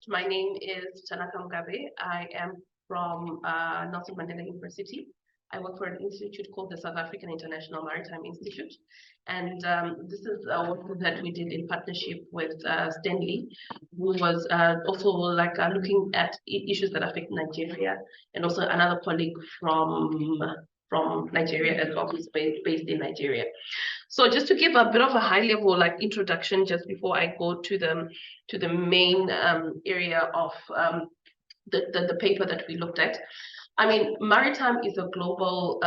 My name is Tanaka Mugabe. I am from Nelson Mandela University. I work for an institute called the South African International Maritime Institute. And this is work that we did in partnership with Stenden, who was also looking at issues that affect Nigeria, and also another colleague from Nigeria as well, who's based in Nigeria. So just to give a bit of a high level introduction, just before I go to the main area of the paper that we looked at. I mean, maritime is a global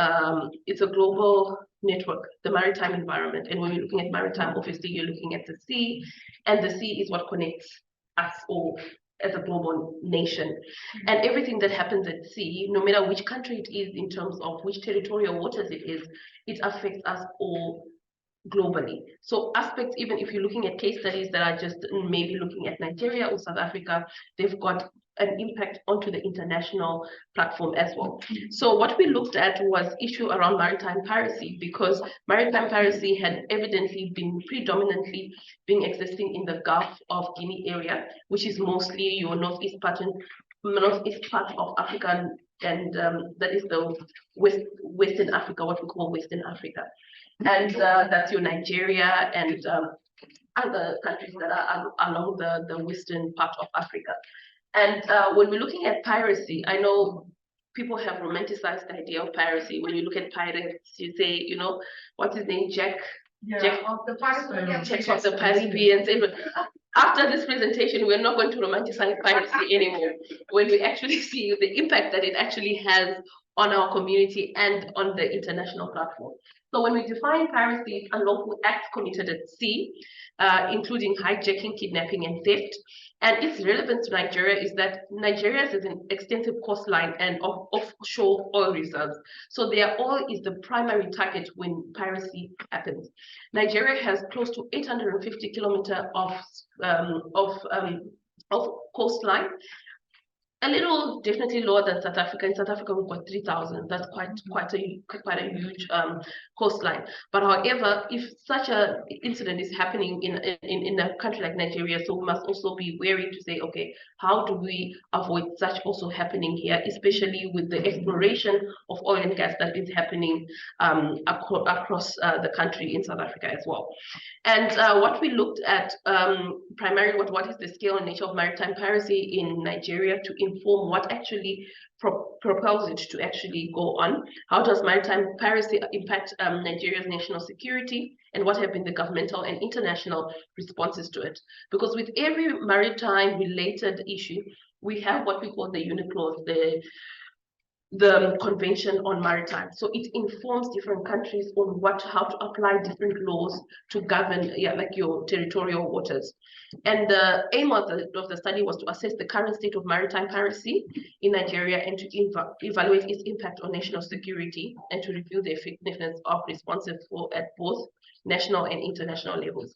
network, the maritime environment. And when you're looking at maritime, obviously you're looking at the sea, and the sea is what connects us all as a global nation. And everything that happens at sea, no matter which country it is in terms of which territorial waters it is, it affects us all globally. So aspects, even if you're looking at case studies that are just maybe looking at Nigeria or South Africa, they've got an impact onto the international platform as well. So what we looked at was issue around maritime piracy, because maritime piracy had evidently been predominantly existing in the Gulf of Guinea area, which is mostly your northeast part of Africa, and that is the Western Africa, what we call Western Africa. And that's your Nigeria and other countries that are along the western part of Africa. And when we're looking at piracy, I know people have romanticized the idea of piracy. When you look at pirates, you say, what's his name, Jack of the Caribbean. After this presentation, we're not going to romanticize piracy anymore. When we actually see the impact that it actually has on our community and on the international platform. So when we define piracy, unlawful acts committed at sea, including hijacking, kidnapping, and theft. And its relevance to Nigeria is that Nigeria has an extensive coastline and offshore oil reserves. So their oil is the primary target when piracy happens. Nigeria has close to 850 kilometers of coastline. A little definitely lower than South Africa. In South Africa, we've got 3,000. That's quite a huge coastline. But however, if such an incident is happening in a country like Nigeria, so we must also be wary to say, okay, how do we avoid such also happening here, especially with the exploration of oil and gas that is happening across the country in South Africa as well. And what we looked at primarily, what is the scale and nature of maritime piracy in Nigeria to inform what actually propels it to actually go on. How does maritime piracy impact Nigeria's national security, and what have been the governmental and international responses to it? Because with every maritime related issue, we have what we call the unit clause, the Convention on Maritime. So it informs different countries on how to apply different laws to govern your territorial waters. And the aim of the study was to assess the current state of maritime piracy in Nigeria and to evaluate its impact on national security and to review the effectiveness of responses at both national and international levels.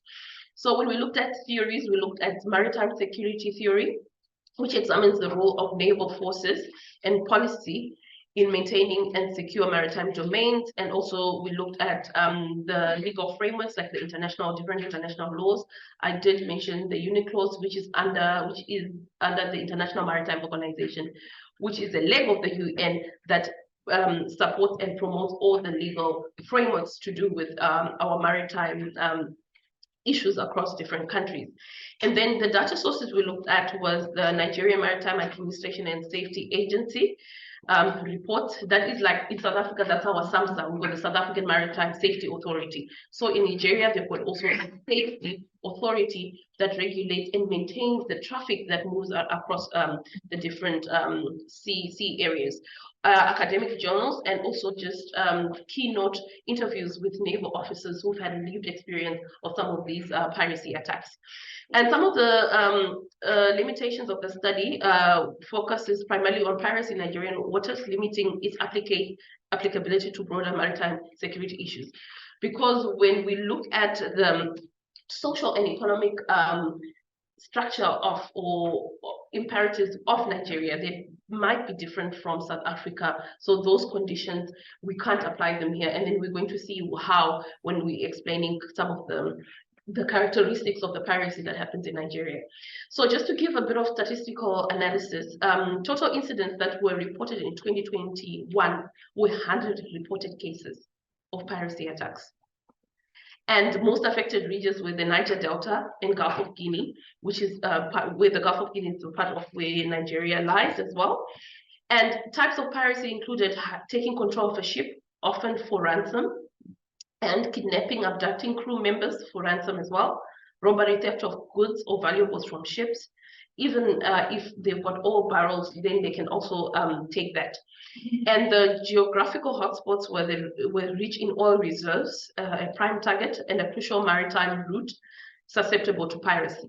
So when we looked at theories, we looked at maritime security theory, which examines the role of naval forces and policy in maintaining and secure maritime domains. And also we looked at the legal frameworks, like the different international laws. I did mention the unit clause, which is under the International Maritime Organization, which is a leg of the UN that supports and promotes all the legal frameworks to do with our maritime issues across different countries. And then the data sources we looked at was the Nigerian Maritime Administration and Safety Agency report. That is like in South Africa, that's our SAMSA. We've got the South African Maritime Safety Authority. So in Nigeria, they've got also a safety authority that regulates and maintains the traffic that moves across the different sea areas. Academic journals, and also just keynote interviews with naval officers who've had lived experience of some of these piracy attacks. And some of the limitations of the study focuses primarily on piracy in Nigerian waters, limiting its applicability to broader maritime security issues. because when we look at the social and economic structure of or imperatives of Nigeria, they might be different from South Africa. So those conditions, we can't apply them here. And then we're going to see how, when we're explaining some of the characteristics of the piracy that happens in Nigeria. So just to give a bit of statistical analysis, total incidents that were reported in 2021 were 100 reported cases of piracy attacks. And most affected regions were the Niger Delta and Gulf of Guinea, which is where the Gulf of Guinea is part of where Nigeria lies as well. And types of piracy included taking control of a ship, often for ransom, and kidnapping, abducting crew members for ransom as well, robbery, theft of goods or valuables from ships. Even if they've got oil barrels, then they can also take that. And the geographical hotspots were rich in oil reserves, a prime target, and a crucial maritime route susceptible to piracy.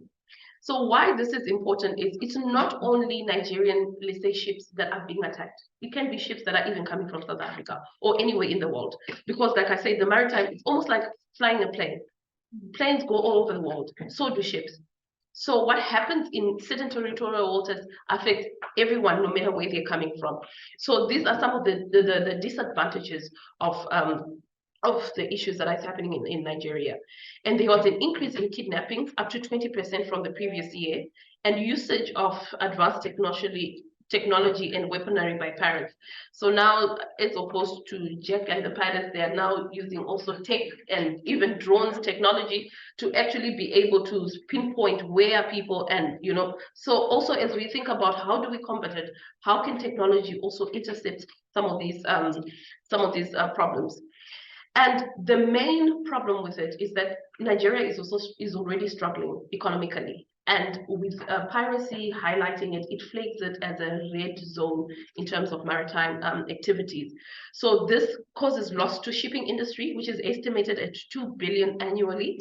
So why this is important is it's not only Nigerian, let's say, ships that are being attacked. It can be ships that are even coming from South Africa or anywhere in the world. Because like I said, the maritime, it's almost like flying a plane. Planes go all over the world, so do ships. So what happens in certain territorial waters affects everyone, no matter where they're coming from. So these are some of the disadvantages of the issues that are happening in Nigeria. And there was an increase in kidnappings up to 20% from the previous year, and usage of advanced technology and weaponry by pirates. So now, as opposed to Jack and the pirates, they are now using also tech and even drones technology to actually be able to pinpoint where people and, you know, so also as we think about how do we combat it, how can technology also intercept some of these problems? And the main problem with it is that Nigeria is already struggling economically. And with piracy highlighting it, it flags it as a red zone in terms of maritime activities. So this causes loss to shipping industry, which is estimated at 2 billion annually.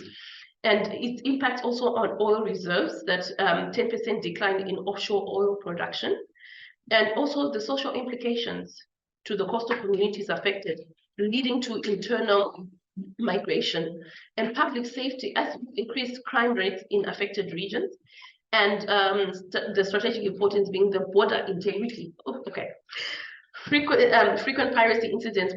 And it impacts also on oil reserves, that 10% decline in offshore oil production. And also the social implications to the coastal communities affected, leading to internal migration and public safety as increased crime rates in affected regions, and the strategic importance being the border integrity. Frequent piracy incidents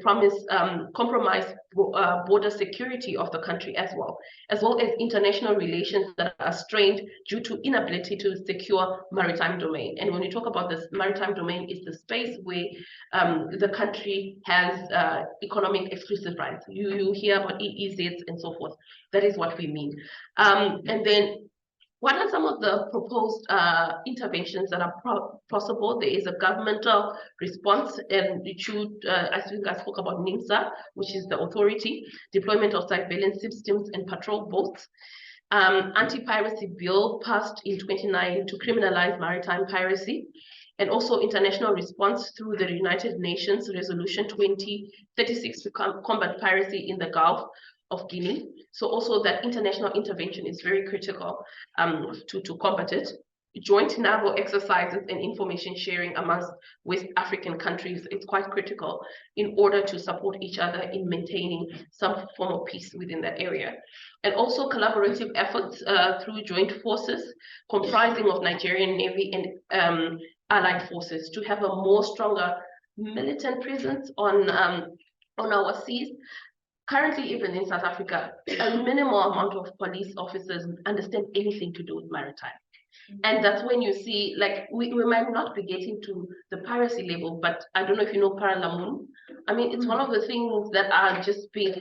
compromise border security of the country as well as international relations that are strained due to inability to secure maritime domain. And when we talk about this maritime domain, it's the space where the country has economic exclusive rights. You hear about EEZs and so forth. That is what we mean. And then what are some of the proposed interventions that are possible? There is a governmental response, and it should, I think I spoke about NIMSA, which is the authority, deployment of surveillance systems and patrol boats. Anti-piracy bill passed in 2019 to criminalize maritime piracy, and also international response through the United Nations Resolution 2036 to combat piracy in the Gulf of Guinea. So also that international intervention is very critical to combat it. Joint naval exercises and information sharing amongst West African countries is quite critical in order to support each other in maintaining some form of peace within that area. And also collaborative efforts through joint forces comprising of Nigerian Navy and allied forces to have a more stronger militant presence on our seas. Currently, even in South Africa, a minimal amount of police officers understand anything to do with maritime. And that's when you see, like, we might not be getting to the piracy level, but I don't know if you know Paralamun. I mean, it's one of the things that are just being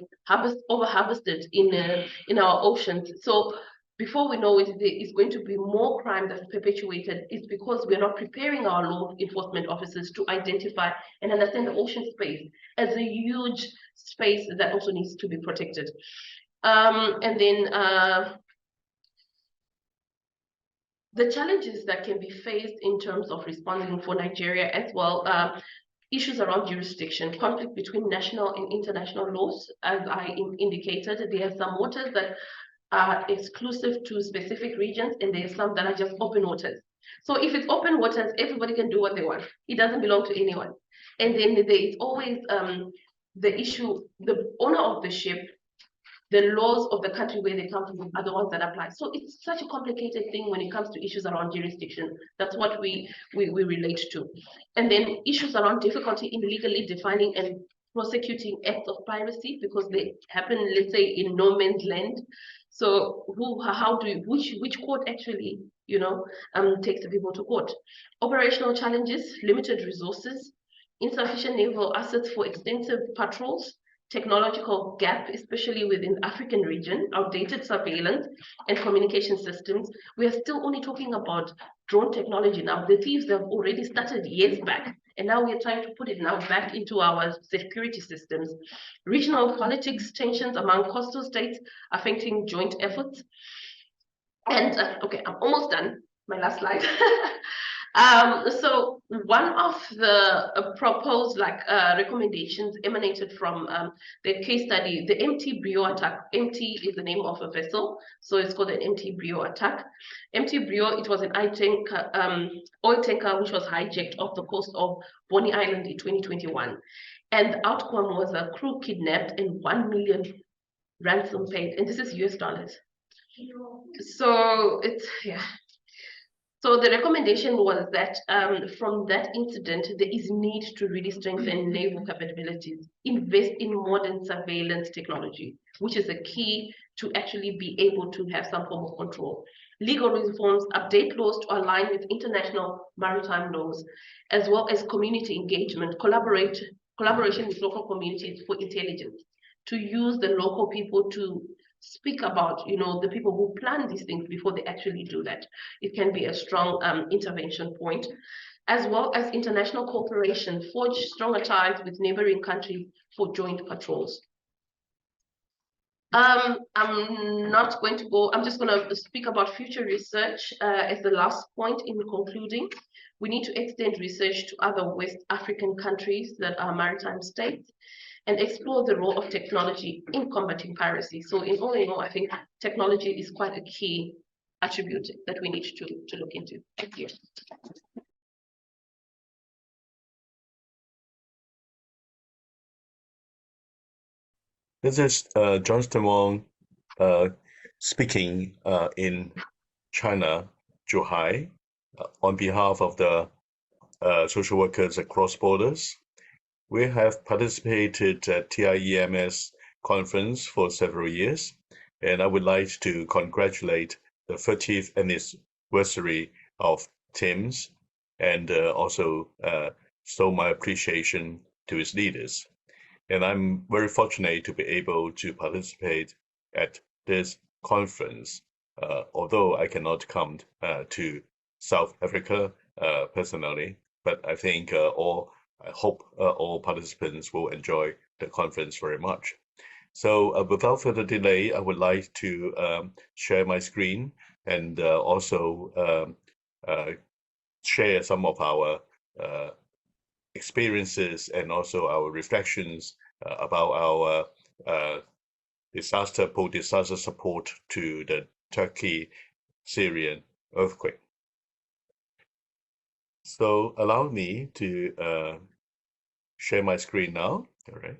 over-harvested in our oceans. So before we know it, there is going to be more crime that's perpetuated. It's because we're not preparing our law enforcement officers to identify and understand the ocean space as a huge space that also needs to be protected. And then the challenges that can be faced in terms of responding for Nigeria as well, issues around jurisdiction, conflict between national and international laws. As I indicated, there are some waters that are exclusive to specific regions, and there are some that are just open waters. So if it's open waters, everybody can do what they want. It doesn't belong to anyone. And then there is always the issue, the owner of the ship the laws of the country where they come from are the ones that apply. So it's such a complicated thing when it comes to issues around jurisdiction. That's what we relate to. And then issues around difficulty in legally defining and prosecuting acts of piracy, because they happen, let's say, in no man's land. So which court actually, takes the people to court? Operational challenges, limited resources, insufficient naval assets for extensive patrols, technological gap, especially within the African region, outdated surveillance and communication systems. We are still only talking about drone technology now. The thieves have already started years back, and now we're trying to put it now back into our security systems. Regional politics, tensions among coastal states affecting joint efforts. And okay, I'm almost done. My last slide. So one of the proposed recommendations emanated from the case study, the MT Brio attack. MT is the name of a vessel, so it's called an MT Brio attack. MT Brio, it was an oil tanker which was hijacked off the coast of Bonny Island in 2021. And the outcome was a crew kidnapped and 1 million ransom paid, and this is US dollars. So it's, yeah. So the recommendation was that from that incident, there is need to really strengthen naval capabilities, invest in modern surveillance technology, which is a key to actually be able to have some form of control. Legal reforms, update laws to align with international maritime laws, as well as community engagement, collaboration with local communities for intelligence, to use the local people to speak about, the people who plan these things before they actually do that. It can be a strong intervention point, as well as international cooperation, forge stronger ties with neighboring countries for joint patrols. I'm not going to go, I'm just going to speak about future research as the last point in concluding. We need to extend research to other West African countries that are maritime states, and explore the role of technology in combating piracy. So in all, I think technology is quite a key attribute that we need to look into. Thank you. This is Johnston Wong speaking in China, Zhuhai, on behalf of the social workers across borders. We have participated at TIEMS conference for several years, and I would like to congratulate the 30th anniversary of TIEMS, and also show my appreciation to its leaders. And I'm very fortunate to be able to participate at this conference, although I cannot come to South Africa personally, but I think I hope all participants will enjoy the conference very much. So without further delay, I would like to share my screen and also share some of our experiences and also our reflections about our post-disaster support to the Turkey-Syrian earthquake. So allow me to share my screen now. All right.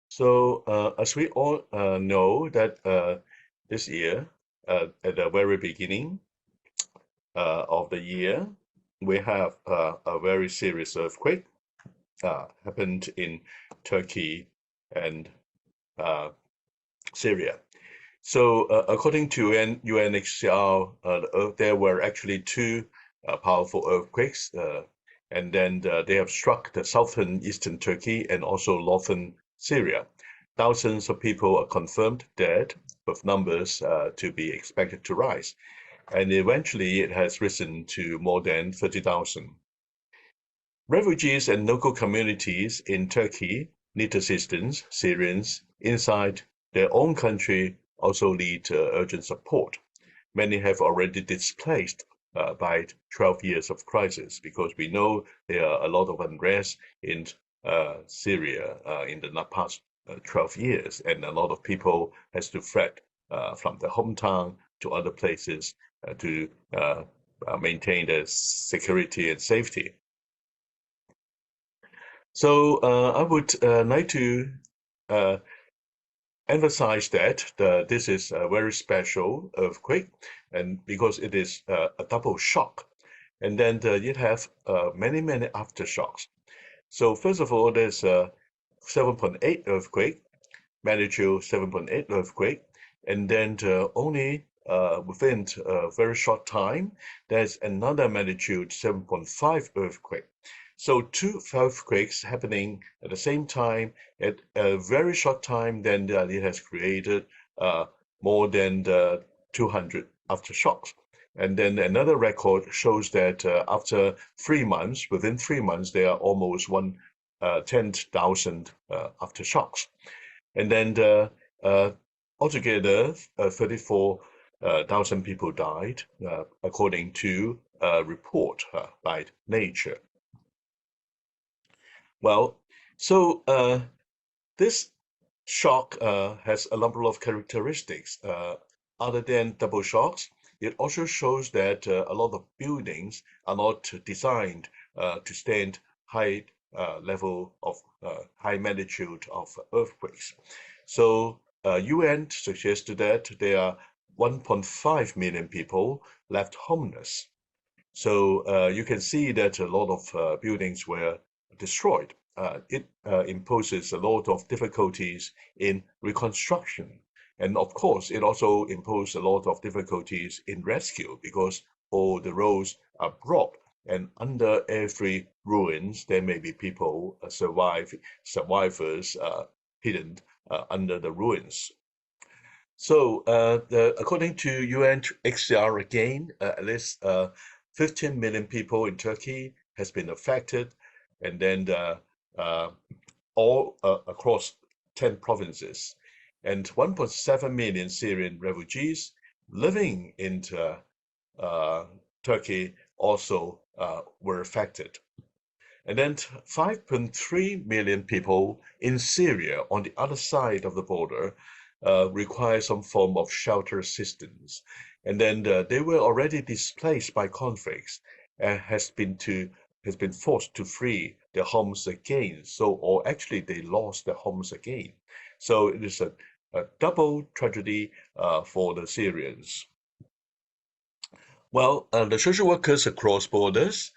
So as we all know that this year, at the very beginning of the year, we have a very serious earthquake happened in Turkey and Syria. So according to UNHCR, there were actually two powerful earthquakes, and then they have struck the southern eastern Turkey and also northern Syria. Thousands of people are confirmed dead, with numbers to be expected to rise. And eventually it has risen to more than 30,000. Refugees and local communities in Turkey need assistance. Syrians inside their own country also need urgent support. Many have already displaced by 12 years of crisis, because we know there are a lot of unrest in Syria in the past 12 years, and a lot of people has to flee from the hometown to other places to maintain the security and safety. So I would like to emphasize that this is a very special earthquake, and because it is a double shock, and then it has many aftershocks. So first of all, there's a 7.8 earthquake, magnitude 7.8 earthquake, and then only within a very short time, there's another magnitude 7.5 earthquake. So two earthquakes happening at the same time at a very short time, then it has created more than 200 aftershocks. And then another record shows that after 3 months, within 3 months, there are almost 10,000 aftershocks. And then altogether, 34,000 people died, according to a report by Nature. Well, so this shock has a number of characteristics. Other than double shocks, it also shows that a lot of buildings are not designed to stand high level of high magnitude of earthquakes. So UN suggested that there are 1.5 million people left homeless. So you can see that a lot of buildings were destroyed. It imposes a lot of difficulties in reconstruction. And of course, it also imposed a lot of difficulties in rescue because all the roads are broad. And under every ruins, there may be people, survivors hidden under the ruins. So according to UNHCR again, at least 15 million people in Turkey has been affected, and then all across 10 provinces, and 1.7 million Syrian refugees living in Turkey also were affected. And then 5.3 million people in Syria on the other side of the border require some form of shelter assistance. And then they were already displaced by conflicts and has been forced to flee their homes again. So, or actually they lost their homes again. So it is a double tragedy for the Syrians. Well, the social workers across borders,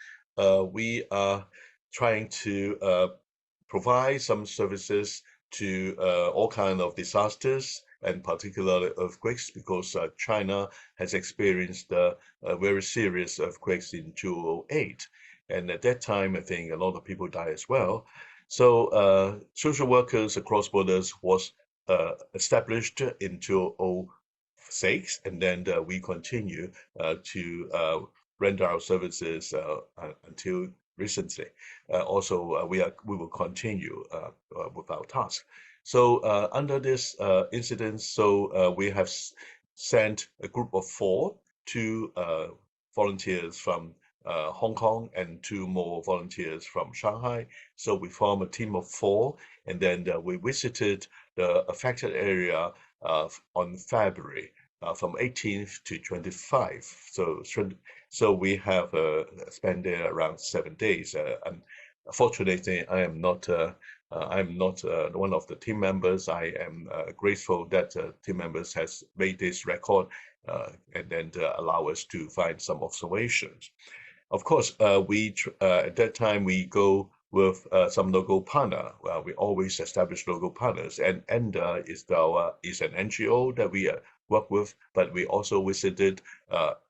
we are trying to provide some services to all kinds of disasters, and particularly earthquakes, because China has experienced very serious earthquakes in 2008. And at that time, I think a lot of people died as well. So social workers across borders was established in 2006, and then we continue to render our services until recently. Also, we will continue with our task. So under this incident, so we have sent a group of 4, 2 volunteers from Hong Kong and 2 more volunteers from Shanghai. So we form a team of 4, and then we visited the affected area on February from 18th to 25. So we have spent there around 7 days. And fortunately, I'm not one of the team members. I am grateful that team members has made this record and then allow us to find some observations. Of course, at that time we go with some local partner. Well, we always establish local partners, and ENDA is an NGO that we work with, but we also visited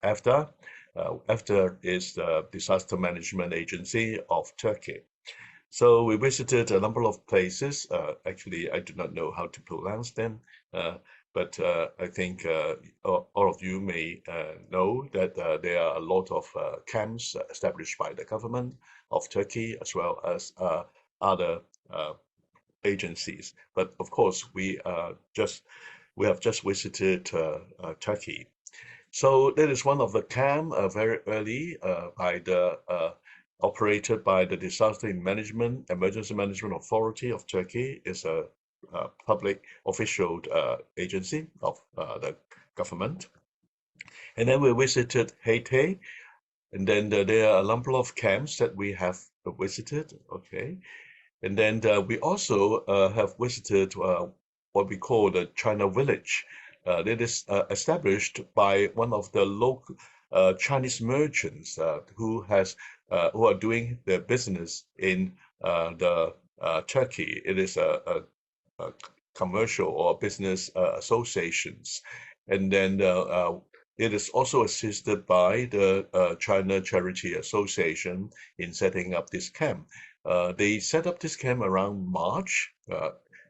AFDA. AFDA is the Disaster Management Agency of Turkey. So we visited a number of places. Actually, I do not know how to pronounce them, but I think all of you may know that there are a lot of camps established by the government of Turkey as well as other agencies. But of course, we have just visited Turkey. So that is one of the camp very early operated by the Disaster Management Emergency Management Authority of Turkey. Is a public official agency of the government. And then we visited Haiti, and then there are a number of camps that we have visited. Okay, and then we also have visited what we call the China Village. That is established by one of the local Chinese merchants who are doing their business in the Turkey. It is a commercial or business associations, and then it is also assisted by the China Charity Association in setting up this camp. They set up this camp around March.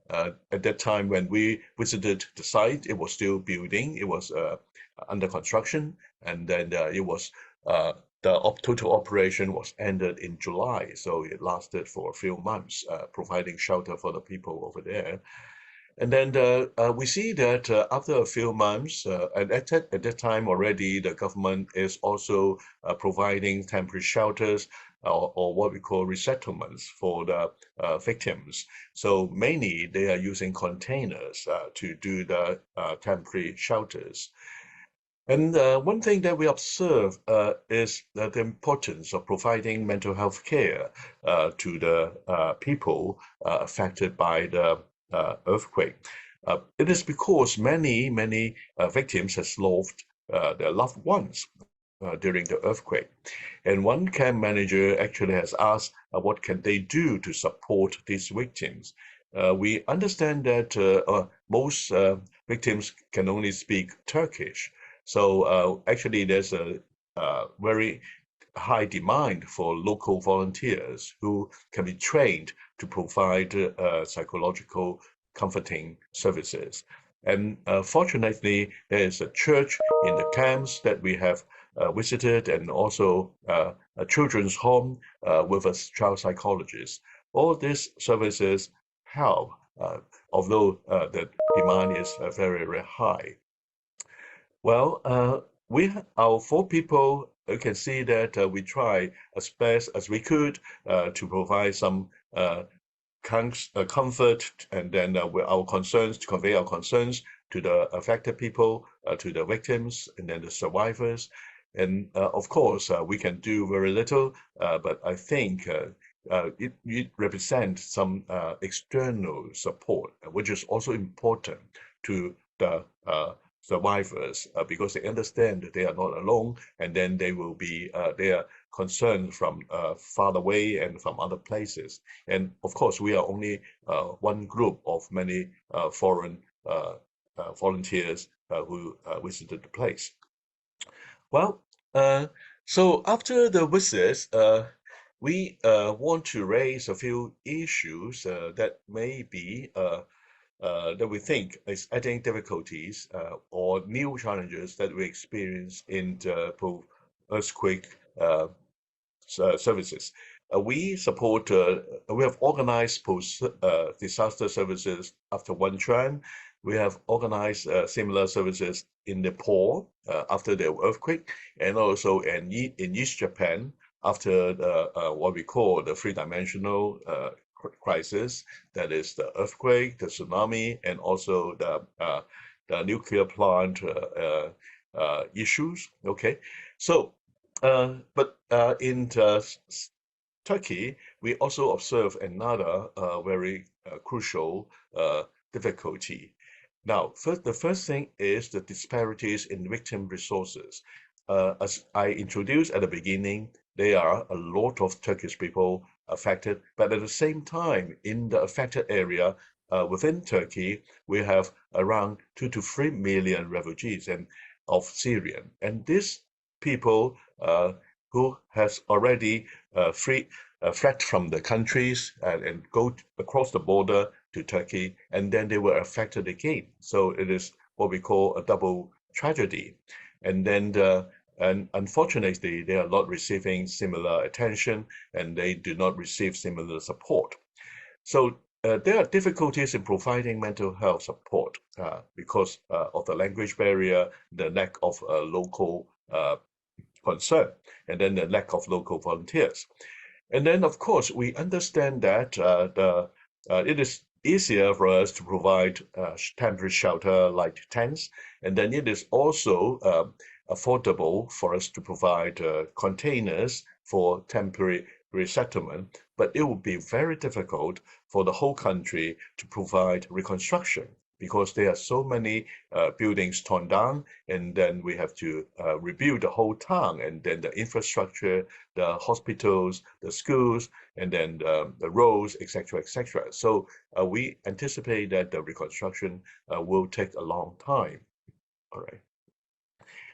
At that time, when we visited the site, it was still building. It was under construction, and then it was the total operation was ended in July, so it lasted for a few months, providing shelter for the people over there. And then we see that after a few months, and at that time already, the government is also providing temporary shelters or what we call resettlements for the victims. So mainly they are using containers to do the temporary shelters. And one thing that we observe is the importance of providing mental health care to the people affected by the earthquake. It is because many victims has lost their loved ones during the earthquake. And one camp manager actually has asked what can they do to support these victims. We understand that most victims can only speak Turkish. So actually there's a very high demand for local volunteers who can be trained to provide psychological comforting services. And fortunately, there is a church in the camps that we have visited, and also a children's home with a child psychologist. All these services help, although the demand is very, very high. Well, our 4 people, you can see that we try as best as we could to provide some comfort, and then with our concerns, to convey our concerns to the affected people, to the victims, and then the survivors. And of course, we can do very little, but I think it represents some external support, which is also important to the survivors, because they understand that they are not alone, and then they will be their concern from far away and from other places. And of course, we are only one group of many foreign volunteers who visited the place. Well, so after the visits, we want to raise a few issues that may be that we think is adding difficulties or new challenges that we experience in the post-earthquake services. We have organized post-disaster services after Wenchuan. We have organized similar services in Nepal after the earthquake, and also in East Japan after the what we call the three-dimensional crisis, that is the earthquake, the tsunami, and also the nuclear plant issues. Okay, so but in Turkey, we also observe another very crucial difficulty. Now, the first thing is the disparities in victim resources. As I introduced at the beginning, there are a lot of Turkish people affected, but at the same time, in the affected area within Turkey, we have around 2 to 3 million refugees of Syrian, and these people who has already fled from the countries and go across the border to Turkey, and then they were affected again. So it is what we call a double tragedy. And then and unfortunately, they are not receiving similar attention, and they do not receive similar support. So there are difficulties in providing mental health support because of the language barrier, the lack of local concern, and then the lack of local volunteers. And then, of course, we understand that it is easier for us to provide temporary shelter like tents, and then it is also affordable for us to provide containers for temporary resettlement, but it would be very difficult for the whole country to provide reconstruction because there are so many buildings torn down, and then we have to rebuild the whole town, and then the infrastructure, the hospitals, the schools, and then the roads, etc., etc. So we anticipate that the reconstruction will take a long time. All right.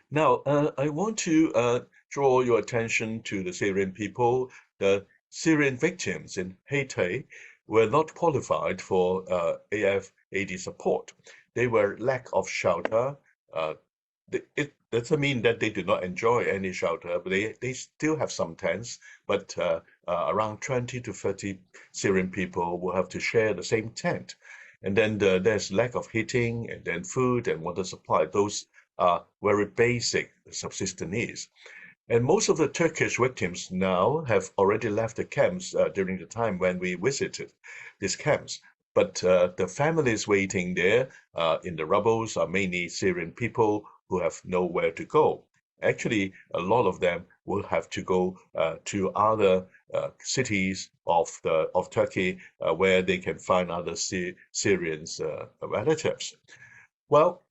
Now, I want to draw your attention to the Syrian people. The Syrian victims in Haiti were not qualified for AFAD support. They were lack of shelter. Uh, it doesn't mean that they do not enjoy any shelter, but they still have some tents, but around 20 to 30 Syrian people will have to share the same tent. And then there's lack of heating and then food and water supply. Those are very basic subsistence needs. And most of the Turkish victims now have already left the camps during the time when we visited these camps. But the families waiting there in the rubbles are mainly Syrian people who have nowhere to go. Actually, a lot of them will have to go to other cities of Turkey where they can find other Syrians relatives. Well,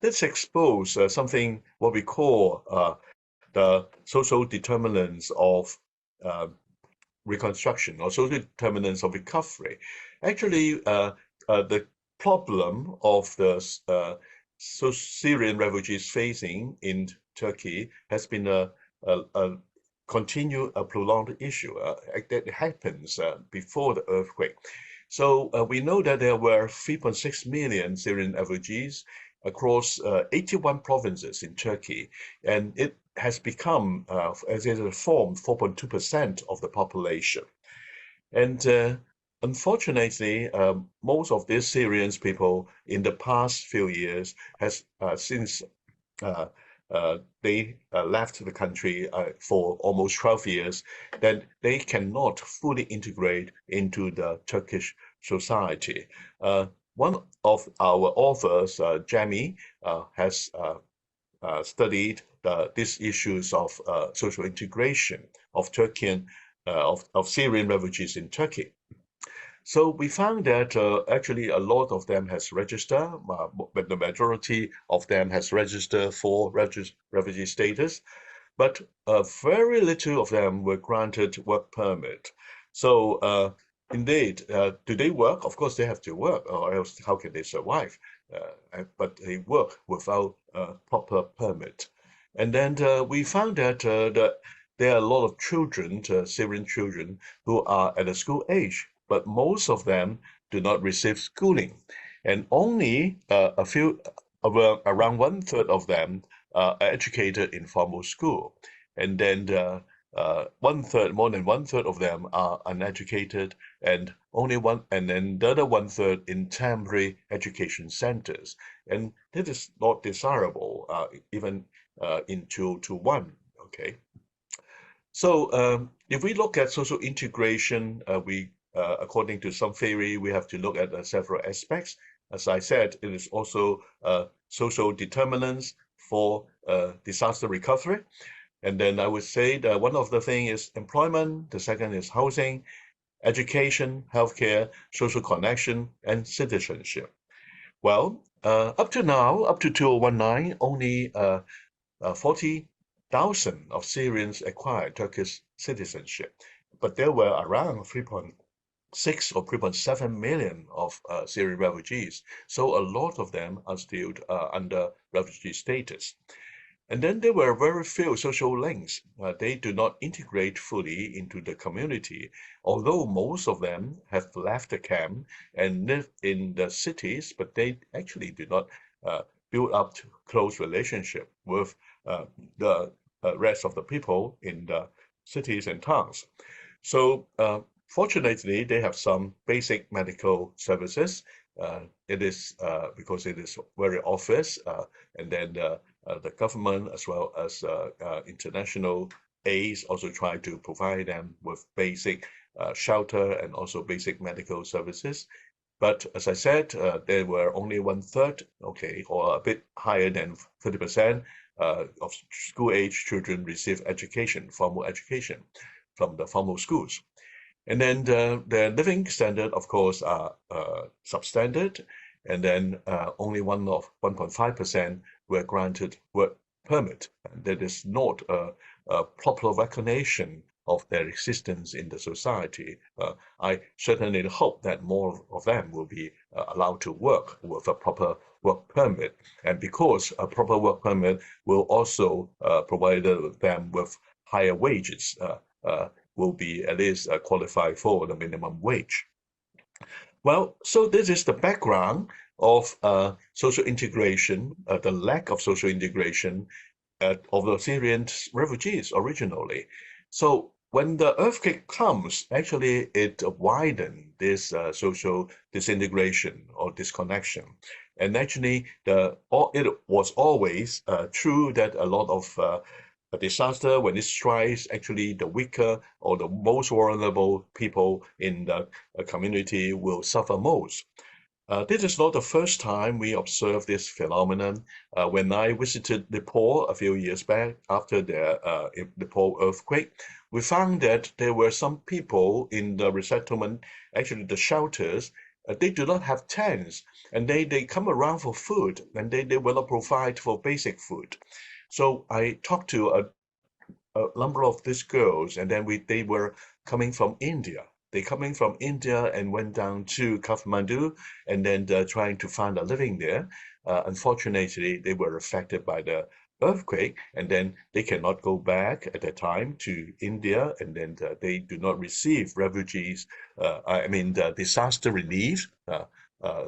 let's expose something what we call the social determinants of uh, reconstruction or social determinants of recovery. Actually, the problem of the Syrian refugees facing in Turkey has been a continued, a prolonged issue that happens before the earthquake. So we know that there were 3.6 million Syrian refugees across 81 provinces in Turkey, and it has become, as it has formed, 4.2% of the population. And unfortunately, most of these Syrian people in the past few years has since uh, they left the country for almost 12 years, that they cannot fully integrate into the Turkish society. One of our authors, Jamie, has studied these issues of social integration of Turkian of Syrian refugees in Turkey. So we found that actually a lot of them has registered, but the majority of them has registered for refugee status, but very little of them were granted work permit. So indeed, do they work? Of course, they have to work, or else how can they survive? But they work without a proper permit. And then we found that there are a lot of children, Syrian children, who are at a school age, but most of them do not receive schooling. And only a few, around one third of them are educated in formal school. And then one third, more than one third of them are uneducated, and then the other one third in temporary education centers. And that is not desirable, even in 2 to 1. Okay. So if we look at social integration, according to some theory, we have to look at several aspects. As I said, it is also social determinants for disaster recovery. And then I would say that one of the things is employment, the second is housing, education, healthcare, social connection, and citizenship. Well, up to now, up to 2019, only 40,000 of Syrians acquired Turkish citizenship, but there were around 3.6 or 3.7 million of Syrian refugees. So a lot of them are still under refugee status. And then there were very few social links. They do not integrate fully into the community, although most of them have left the camp and live in the cities, but they actually do not build up close relationship with the rest of the people in the cities and towns. So fortunately, they have some basic medical services. It is because it is very obvious, and then the government as well as international aids also try to provide them with basic shelter and also basic medical services. But as I said, there were only 1/3, okay, or a bit higher than 30% of school-age children receive education, formal education from the formal schools. And then the living standard, of course, are substandard, and then only 1.5% were granted work permit. And that is not a proper recognition of their existence in the society. I certainly hope that more of them will be allowed to work with a proper work permit. And because a proper work permit will also provide them with higher wages, will be at least qualified for the minimum wage. Well, so this is the background of social integration, the lack of social integration of the Syrian refugees originally. So when the earthquake comes, actually it widened this social disintegration or disconnection. And actually, it was always true that a lot of a disaster, when it strikes, actually the weaker or the most vulnerable people in the community will suffer most. This is not the first time we observe this phenomenon. When I visited Nepal a few years back after the Nepal earthquake, we found that there were some people in the resettlement, actually the shelters, they do not have tents, and they come around for food, and they will not provide for basic food. So I talked to a number of these girls, and then they were coming from India. They coming from India and went down to Kathmandu, and then trying to find a living there. Unfortunately, they were affected by the earthquake, and then they cannot go back at that time to India, and then they do not receive refugees. I mean, the disaster relief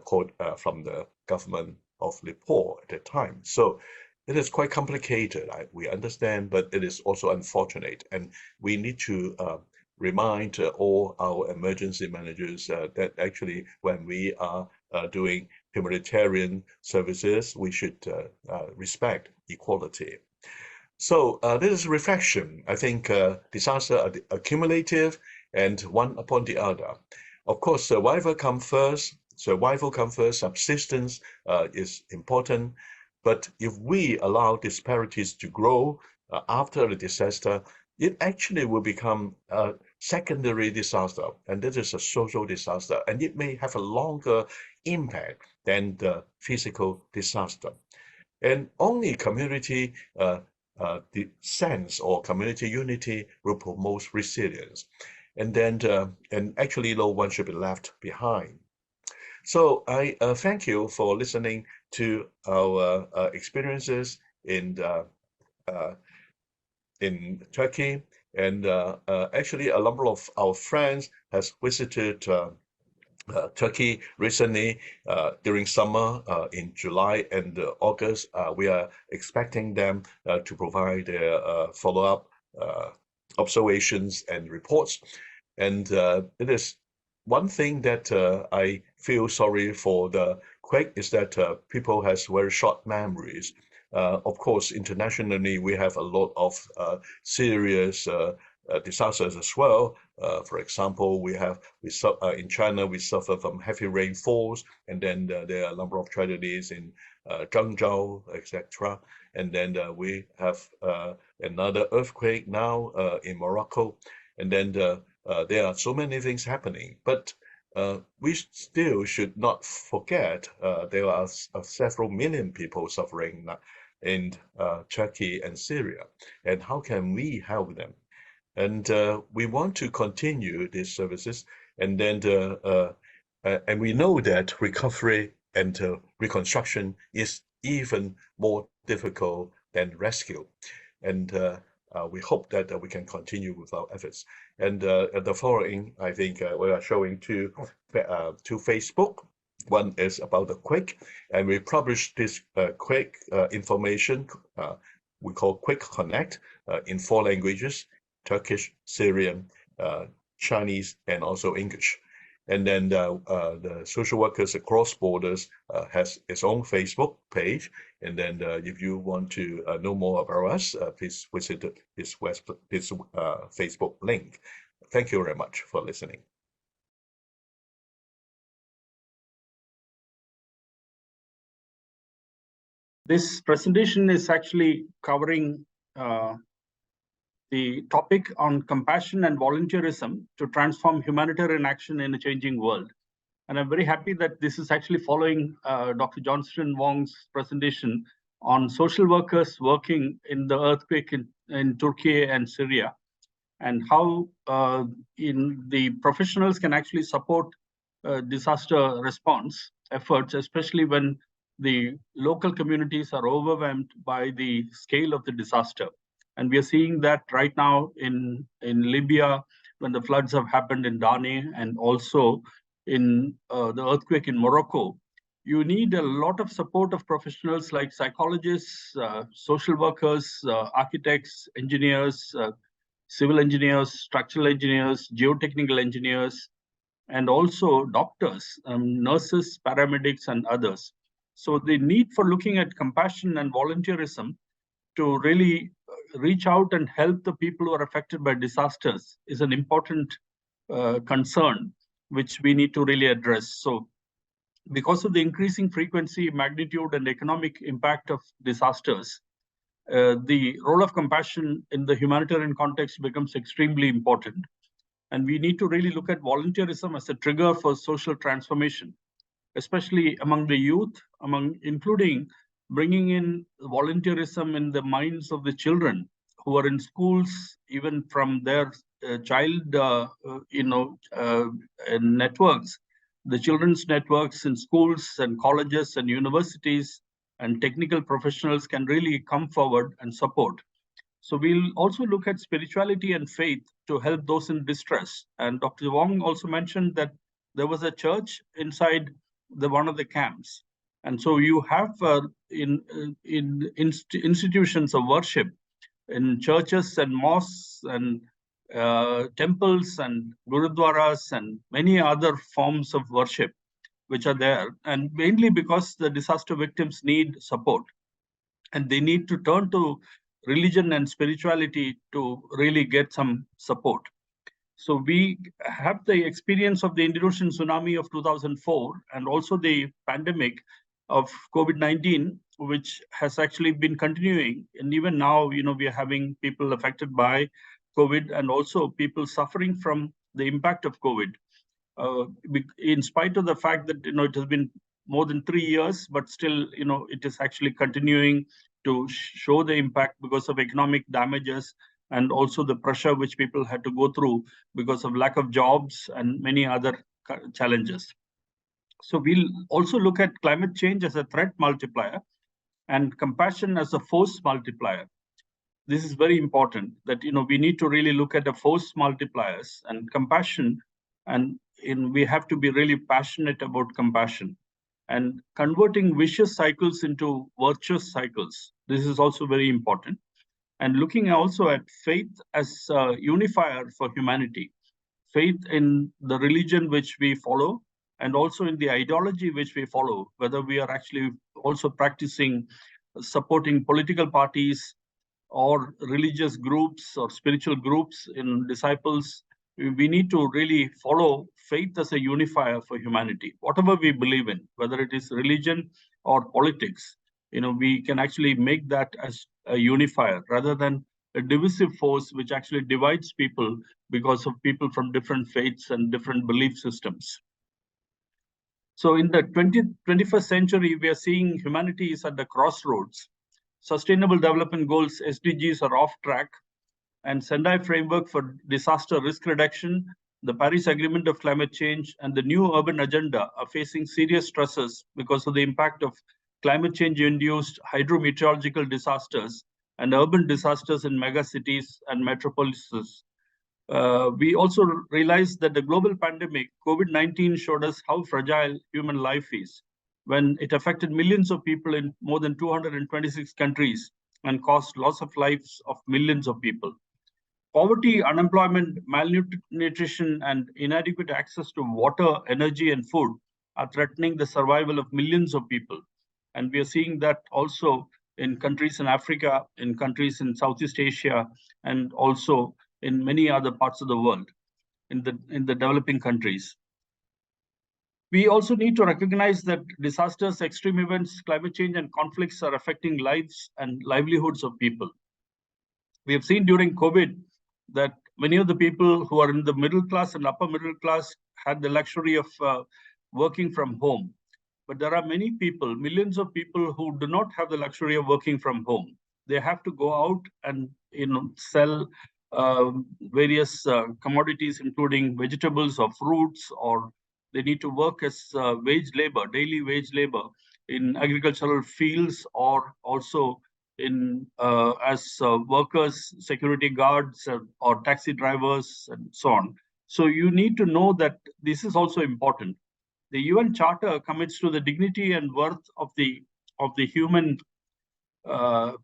called from the government of Nepal at that time. So it is quite complicated, we understand, but it is also unfortunate. And we need to remind all our emergency managers that actually when we are doing humanitarian services, we should respect equality. So this is reflection. I think disasters are accumulative and one upon the other. Of course, survival comes first. Subsistence is important. But if we allow disparities to grow after a disaster, it actually will become a secondary disaster, and this is a social disaster, and it may have a longer impact than the physical disaster. And only community the sense or community unity will promote resilience, and then and actually no one should be left behind. So I thank you for listening to our experiences uh, in Turkey, and actually a number of our friends has visited Turkey recently during summer in July and August. We are expecting them to provide their follow-up observations and reports. And it is one thing that I feel sorry for the quake is that people has very short memories. Of course, internationally, we have a lot of serious disasters as well. For example, in China, we suffer from heavy rainfalls, and then there are a number of tragedies in Zhangzhou, etc. And then we have another earthquake now in Morocco, and then there are so many things happening. But we still should not forget there are several million people suffering in Turkey and Syria, and how can we help them? And we want to continue these services, and then and we know that recovery and reconstruction is even more difficult than rescue, and we hope that we can continue with our efforts. And the following, I think we are showing to Facebook. One is about the quake, and we publish this quake information we call Quick Connect in 4 languages: Turkish, Syrian, Chinese, and also English. And then the social workers across borders has its own Facebook page. And then if you want to know more about us, please visit this Facebook link. Thank you very much for listening. This presentation is actually covering the topic on compassion and volunteerism to transform humanitarian action in a changing world. And I'm very happy that this is actually following Dr. Johnston Wong's presentation on social workers working in the earthquake in Turkey and Syria, and how in the professionals can actually support disaster response efforts, especially when the local communities are overwhelmed by the scale of the disaster. And we are seeing that right now in Libya, when the floods have happened in Dane, and also in the earthquake in Morocco. You need a lot of support of professionals like psychologists, social workers, architects, engineers, civil engineers, structural engineers, geotechnical engineers, and also doctors, nurses, paramedics, and others. So the need for looking at compassion and volunteerism to really reach out and help the people who are affected by disasters is an important concern, which we need to really address. So because of the increasing frequency, magnitude, and economic impact of disasters, the role of compassion in the humanitarian context becomes extremely important. And we need to really look at volunteerism as a trigger for social transformation, especially among the youth, including bringing in volunteerism in the minds of the children who are in schools, even from their child, networks, the children's networks in schools and colleges and universities and technical professionals can really come forward and support. So we'll also look at spirituality and faith to help those in distress. And Dr. Wong also mentioned that there was a church inside one of the camps. And so you have institutions of worship in churches and mosques and temples and gurudwaras and many other forms of worship which are there, and mainly because the disaster victims need support and they need to turn to religion and spirituality to really get some support. So we have the experience of the Indonesian tsunami of 2004 and also the pandemic of COVID-19, which has actually been continuing. And even now, we are having people affected by COVID and also people suffering from the impact of COVID. In spite of the fact that, it has been more than 3 years, but still, it is actually continuing to show the impact because of economic damages and also the pressure which people had to go through because of lack of jobs and many other challenges. So we'll also look at climate change as a threat multiplier and compassion as a force multiplier. This is very important that, we need to really look at the force multipliers and compassion, and we have to be really passionate about compassion and converting vicious cycles into virtuous cycles. This is also very important. And looking also at faith as a unifier for humanity, faith in the religion which we follow, and also in the ideology which we follow, whether we are actually also practicing supporting political parties or religious groups or spiritual groups in disciples. We need to really follow faith as a unifier for humanity. Whatever we believe in, whether it is religion or politics, we can actually make that as a unifier rather than a divisive force which actually divides people because of people from different faiths and different belief systems. So in the 21st century, we are seeing humanity is at the crossroads. Sustainable Development Goals, SDGs, are off track, and Sendai Framework for Disaster Risk Reduction, the Paris Agreement of Climate Change, and the new urban agenda are facing serious stresses because of the impact of climate change-induced hydrometeorological disasters and urban disasters in megacities and metropolises. We also realized that the global pandemic, COVID-19, showed us how fragile human life is when it affected millions of people in more than 226 countries and caused loss of lives of millions of people. Poverty, unemployment, malnutrition, and inadequate access to water, energy, and food are threatening the survival of millions of people. And we are seeing that also in countries in Africa, in countries in Southeast Asia, and also in many other parts of the world, in the developing countries. We also need to recognize that disasters, extreme events, climate change, and conflicts are affecting lives and livelihoods of people. We have seen during COVID that many of the people who are in the middle class and upper middle class had the luxury of working from home. But there are many people, millions of people who do not have the luxury of working from home. They have to go out and sell various commodities, including vegetables or fruits, or they need to work as wage labor, daily wage labor in agricultural fields, or also in as workers, security guards, or taxi drivers, and so on. So you need to know that this is also important. The UN Charter commits to the dignity and worth of the human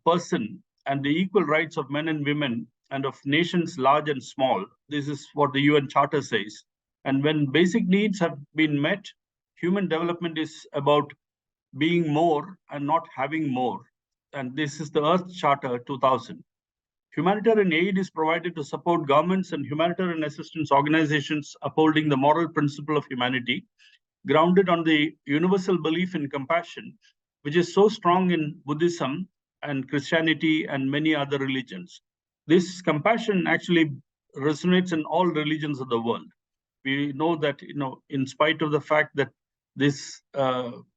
person and the equal rights of men and women and of nations large and small. This is what the UN Charter says. And when basic needs have been met, human development is about being more and not having more. And this is the Earth Charter 2000. Humanitarian aid is provided to support governments and humanitarian assistance organizations upholding the moral principle of humanity, grounded on the universal belief in compassion, which is so strong in Buddhism and Christianity and many other religions. This compassion actually resonates in all religions of the world. We know that, in spite of the fact that this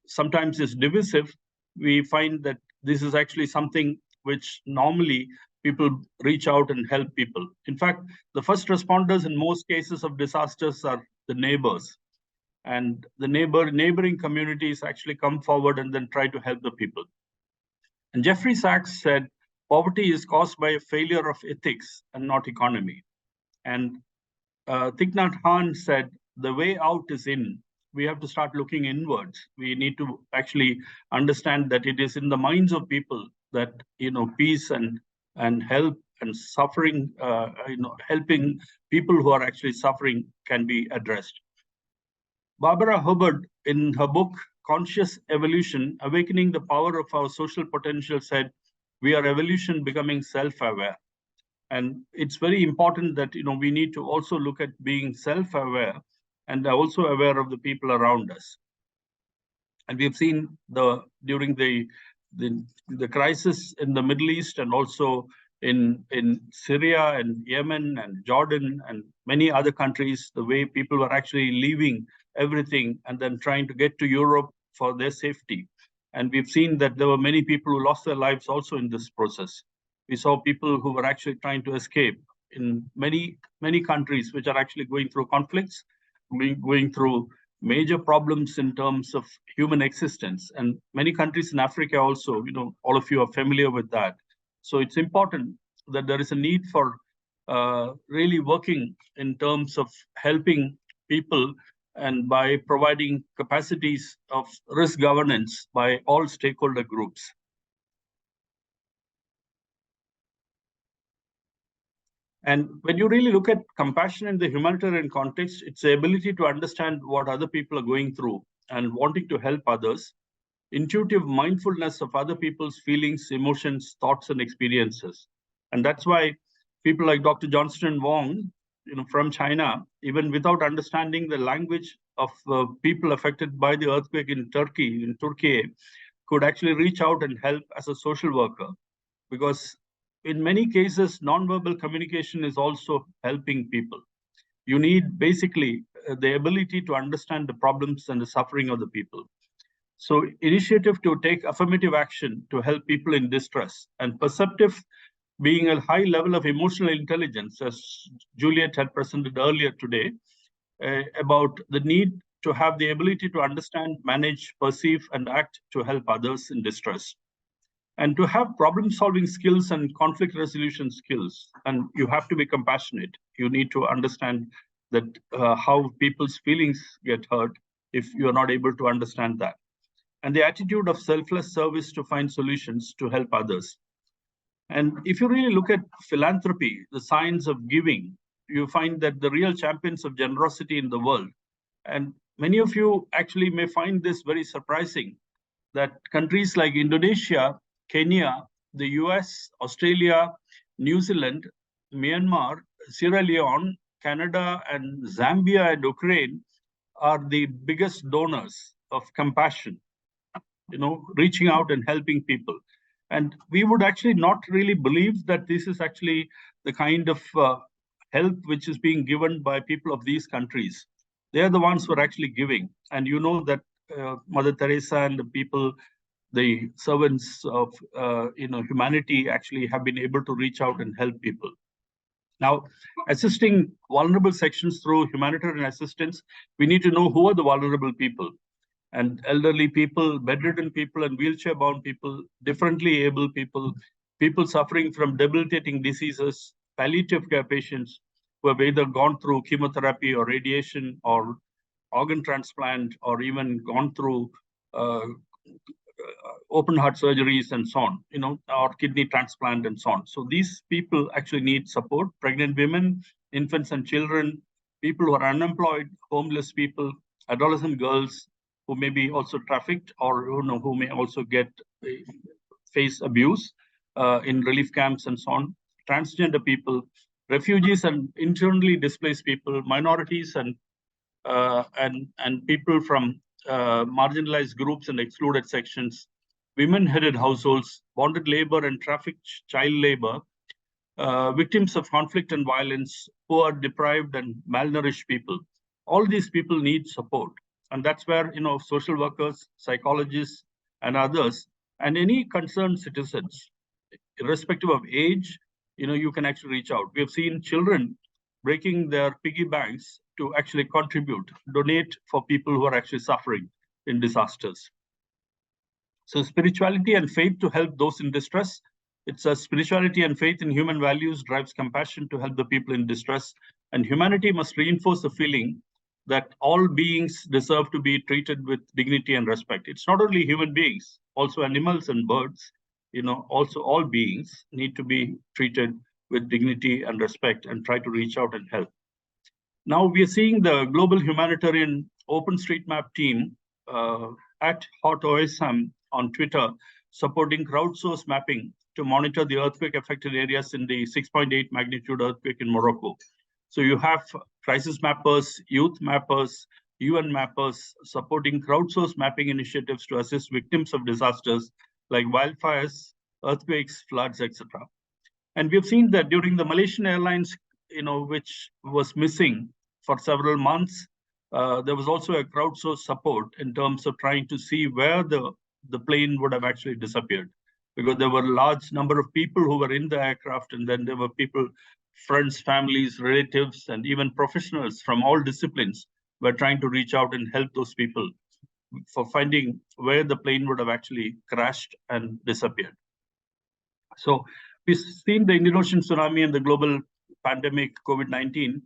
sometimes is divisive, we find that this is actually something which normally people reach out and help people. In fact, the first responders in most cases of disasters are the neighbors. And the neighboring communities actually come forward and then try to help the people. And Jeffrey Sachs said, poverty is caused by a failure of ethics and not economy. And Thich Nhat Hanh said, the way out is in. We have to start looking inwards. We need to actually understand that it is in the minds of people that peace and help and suffering, helping people who are actually suffering can be addressed. Barbara Hubbard, in her book, Conscious Evolution, Awakening the Power of Our Social Potential, said, we are evolution becoming self-aware. And it's very important that we need to also look at being self-aware and also aware of the people around us. And we have seen during the crisis in the Middle East and also in Syria and Yemen and Jordan and many other countries, the way people were actually leaving everything and then trying to get to Europe for their safety. And we've seen that there were many people who lost their lives also in this process. We saw people who were actually trying to escape in many countries which are actually going through conflicts, going through major problems in terms of human existence. And many countries in Africa also, all of you are familiar with that. So it's important that there is a need for really working in terms of helping people and by providing capacities of risk governance by all stakeholder groups. And when you really look at compassion in the humanitarian context, it's the ability to understand what other people are going through and wanting to help others, intuitive mindfulness of other people's feelings, emotions, thoughts, and experiences. And that's why people like Dr. Johnston Wong, from China, even without understanding the language of people affected by the earthquake in Turkey, could actually reach out and help as a social worker, because in many cases, nonverbal communication is also helping people. You need basically the ability to understand the problems and the suffering of the people. So initiative to take affirmative action to help people in distress, and perceptive being a high level of emotional intelligence, as Juliet had presented earlier today, about the need to have the ability to understand, manage, perceive, and act to help others in distress. And to have problem-solving skills and conflict resolution skills. And you have to be compassionate. You need to understand that how people's feelings get hurt if you're not able to understand that. And the attitude of selfless service to find solutions to help others. And if you really look at philanthropy, the science of giving, you find that the real champions of generosity in the world, and many of you actually may find this very surprising, that countries like Indonesia, Kenya, the US, Australia, New Zealand, Myanmar, Sierra Leone, Canada, and Zambia and Ukraine are the biggest donors of compassion, reaching out and helping people. And we would actually not really believe that this is actually the kind of help which is being given by people of these countries. They are the ones who are actually giving. And you know that Mother Teresa and the people, the servants of humanity actually have been able to reach out and help people. Now, assisting vulnerable sections through humanitarian assistance, we need to know who are the vulnerable people. And elderly people, bedridden people, and wheelchair-bound people, differently able people, people suffering from debilitating diseases, palliative care patients who have either gone through chemotherapy or radiation or organ transplant or even gone through open heart surgeries and so on, or kidney transplant and so on. So these people actually need support. Pregnant women, infants and children, people who are unemployed, homeless people, adolescent girls who may be also trafficked or who may also face abuse in relief camps and so on, transgender people, refugees and internally displaced people, minorities and people from marginalized groups and excluded sections, women-headed households, bonded labor and trafficked child labor, victims of conflict and violence, poor, deprived and malnourished people. All these people need support. And that's where, social workers, psychologists and others, and any concerned citizens, irrespective of age, you can actually reach out. We have seen children breaking their piggy banks to actually contribute, donate for people who are actually suffering in disasters. So spirituality and faith to help those in distress. It's a spirituality and faith in human values drives compassion to help the people in distress. And humanity must reinforce the feeling that all beings deserve to be treated with dignity and respect. It's not only human beings, also animals and birds, also all beings need to be treated with dignity and respect and try to reach out and help. Now we are seeing the global humanitarian OpenStreetMap team at Hot OSM on Twitter supporting crowdsourced mapping to monitor the earthquake-affected areas in the 6.8 magnitude earthquake in Morocco. So you have crisis mappers, youth mappers, UN mappers supporting crowdsourced mapping initiatives to assist victims of disasters like wildfires, earthquakes, floods, etc. And we've seen that during the Malaysian Airlines, which was missing for several months, there was also a crowdsourced support in terms of trying to see where the plane would have actually disappeared, because there were a large number of people who were in the aircraft, and then there were people, friends, families, relatives, and even professionals from all disciplines were trying to reach out and help those people for finding where the plane would have actually crashed and disappeared. So we've seen the Indian Ocean tsunami and the global pandemic COVID-19.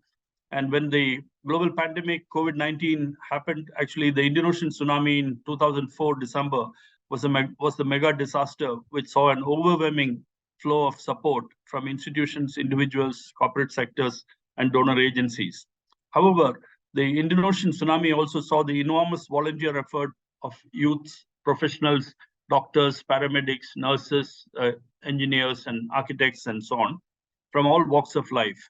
And when the global pandemic COVID-19 happened, actually the Indian Ocean tsunami in 2004 December was the mega disaster, which saw an overwhelming flow of support from institutions, individuals, corporate sectors, and donor agencies. However, the Indian Ocean tsunami also saw the enormous volunteer effort of youth, professionals, doctors, paramedics, nurses, engineers, and architects, and so on, from all walks of life.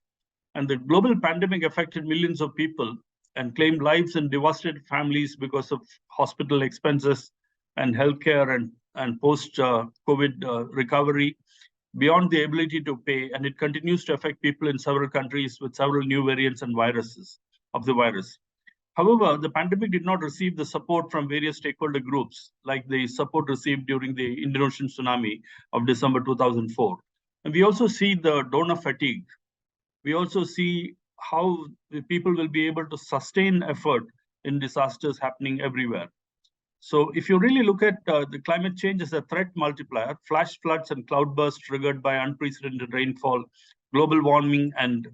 And the global pandemic affected millions of people and claimed lives and devastated families because of hospital expenses and healthcare and post-COVID recovery beyond the ability to pay. And it continues to affect people in several countries with several new variants and viruses of the virus. However, the pandemic did not receive the support from various stakeholder groups, like the support received during the Indian Ocean tsunami of December 2004. And we also see the donor fatigue. We also see how the people will be able to sustain effort in disasters happening everywhere. So if you really look at the climate change as a threat multiplier, flash floods and cloudbursts triggered by unprecedented rainfall, global warming and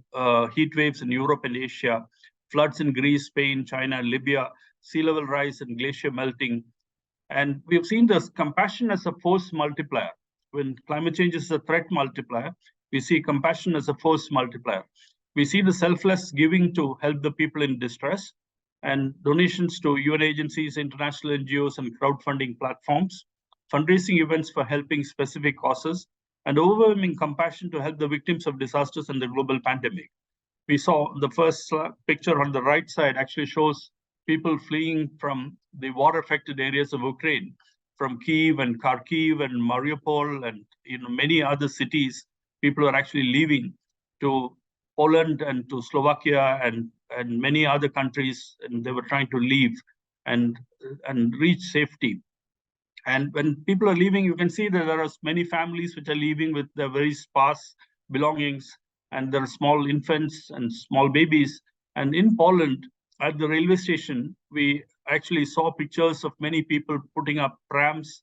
heat waves in Europe and Asia, floods in Greece, Spain, China, Libya, sea level rise and glacier melting. And we've seen this compassion as a force multiplier. When climate change is a threat multiplier, we see compassion as a force multiplier. We see the selfless giving to help the people in distress and donations to UN agencies, international NGOs, and crowdfunding platforms, fundraising events for helping specific causes, and overwhelming compassion to help the victims of disasters and the global pandemic. We saw the first picture on the right side actually shows people fleeing from the war-affected areas of Ukraine, from Kyiv and Kharkiv and Mariupol and many other cities. People are actually leaving to Poland and to Slovakia and many other countries, and they were trying to leave and reach safety. And when people are leaving, you can see that there are many families which are leaving with their very sparse belongings, and there are small infants and small babies. And in Poland, at the railway station, we actually saw pictures of many people putting up prams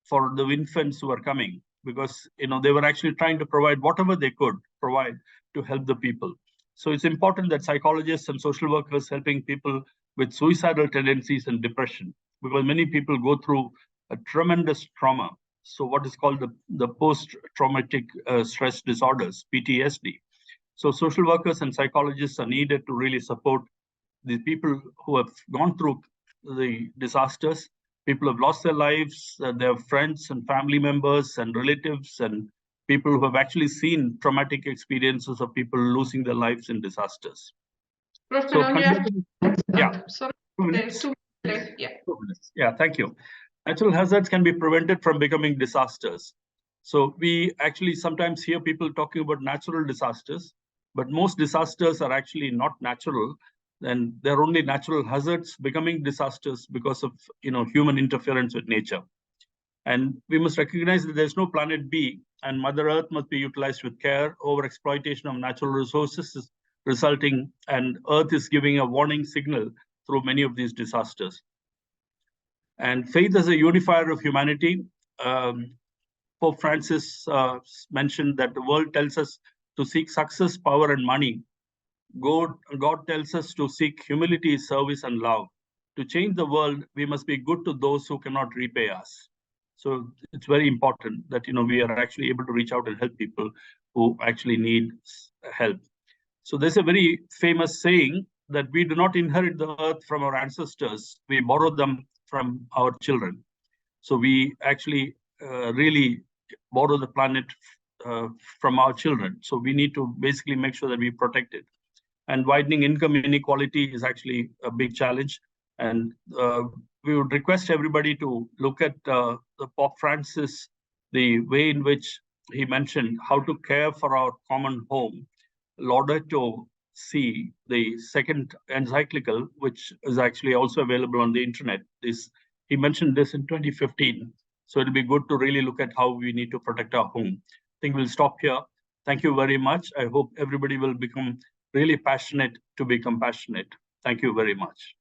for the infants who are coming, because they were actually trying to provide whatever they could provide to help the people. So it's important that psychologists and social workers helping people with suicidal tendencies and depression, because many people go through a tremendous trauma. So what is called the post-traumatic stress disorders, PTSD. So social workers and psychologists are needed to really support the people who have gone through the disasters. People who have lost their lives, their friends and family members and relatives, and people who have actually seen traumatic experiences of people losing their lives in disasters. So, yeah. Sorry, 2 minutes. 2 minutes. Yeah. 2 minutes. Yeah, thank you. Natural hazards can be prevented from becoming disasters. So we actually sometimes hear people talking about natural disasters, but most disasters are actually not natural, and they're only natural hazards becoming disasters because of human interference with nature. And we must recognize that there's no planet B, and Mother Earth must be utilized with care. Overexploitation of natural resources is resulting, and Earth is giving a warning signal through many of these disasters. And faith as a unifier of humanity. Pope Francis mentioned that the world tells us to seek success, power, and money. God tells us to seek humility, service, and love. To change the world, we must be good to those who cannot repay us. So it's very important that we are actually able to reach out and help people who actually need help. So there's a very famous saying that we do not inherit the earth from our ancestors, we borrow them from our children. So we actually really borrow the planet from our children. So we need to basically make sure that we protect it. And widening income inequality is actually a big challenge. And we would request everybody to look at the Pope Francis, the way in which he mentioned how to care for our common home. Laudato Si, the second encyclical, which is actually also available on the internet, he mentioned this in 2015. So it'll be good to really look at how we need to protect our home. I think we'll stop here. Thank you very much. I hope everybody will become really passionate to be compassionate. Thank you very much.